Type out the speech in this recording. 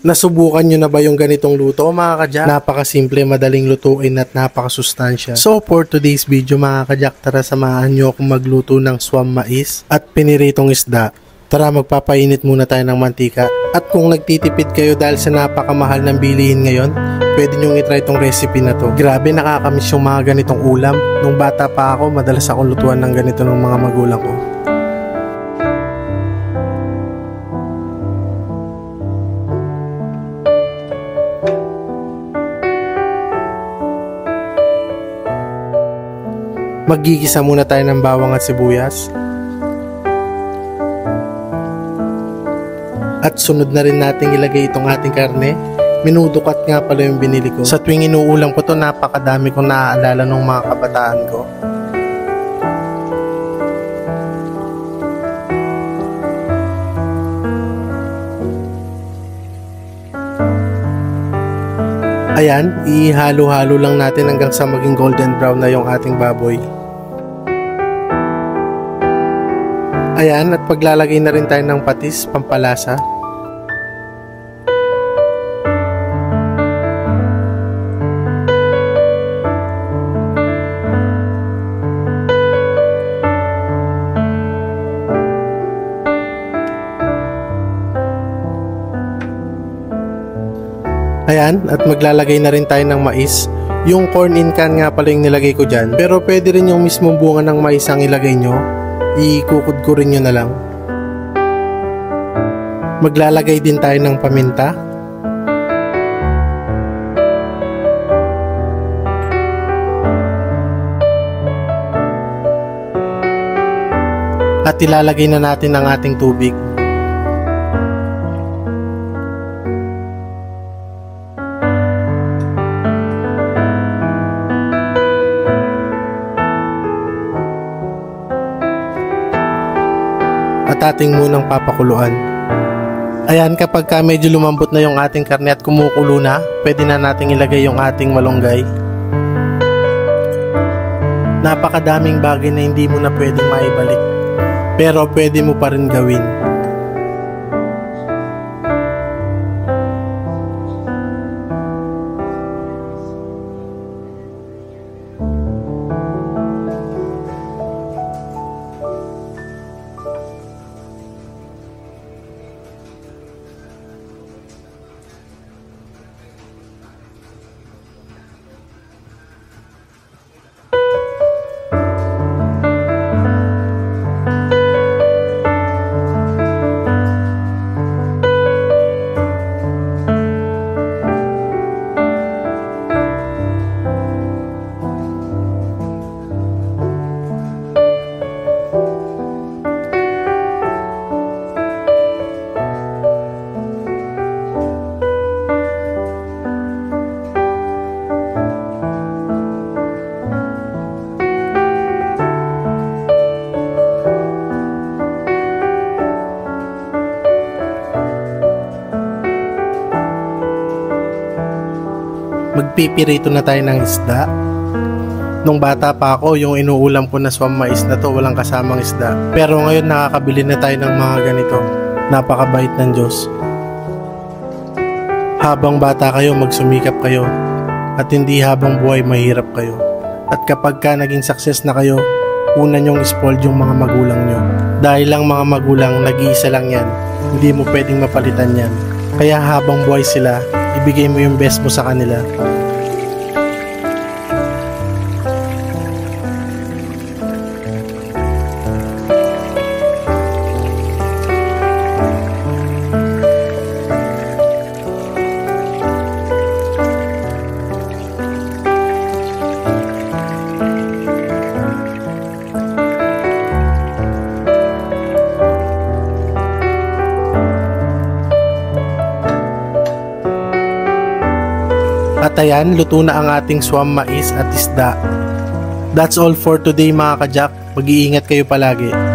Nasubukan nyo na ba yung ganitong luto mga kajak? Napakasimple, madaling lutuin at napakasustansya. So for today's video mga kajak, tara samahan nyo akong magluto ng swam mais at piniritong isda. Tara magpapainit muna tayo ng mantika. At kung nagtitipid kayo dahil sa napakamahal ng bilihin ngayon, pwede nyo itry itong recipe na to. Grabe, nakakamiss yung mga ganitong ulam. Nung bata pa ako, madalas akong lutuan ng ganito ng mga magulang ko. Maggigisa muna tayo ng bawang at sibuyas. At sunod na rin natin ilagay itong ating karne. Minudukat nga pala yung binili ko. Sa tuwing inuulam ko to, napakadami kong naaalala ng mga kabataan ko. Ayan, ihalo-halo lang natin hanggang sa maging golden brown na yung ating baboy. Ayan, at paglalagay na rin tayo ng patis, pampalasa. Ayan, at maglalagay na rin tayo ng mais. Yung corn in can nga pala yung nilagay ko dyan. Pero pwede rin yung mismong bunga ng mais ang ilagay nyo. Ikukudkurin nyo na lang. Maglalagay din tayo ng paminta. At ilalagay na natin ang ating tubig. At ating munang papakuluan. Ayan, kapag medyo lumambot na yung ating karne at kumukulo na, pwede na nating ilagay yung ating malunggay. Napakadaming bagay na hindi mo na pwedeng maibalik, pero pwede mo pa rin gawin. Magpipirito na tayo ng isda. Nung bata pa ako, yung inuulam ko na swam mais na to, walang kasamang isda. Pero ngayon nakakabili na tayo ng mga ganito. Napakabait ng Diyos. Habang bata kayo, magsumikap kayo. At hindi habang buhay mahirap kayo. At kapag ka naging success na kayo, una nyong spoiled yung mga magulang nyo. Dahil lang mga magulang, nag-iisa lang yan. Hindi mo pwedeng mapalitan yan. Kaya habang buhay sila, ibigay mo yung best mo sa kanila. At ayan, luto na ang ating swam mais at isda. That's all for today mga kajak. Mag-iingat kayo palagi.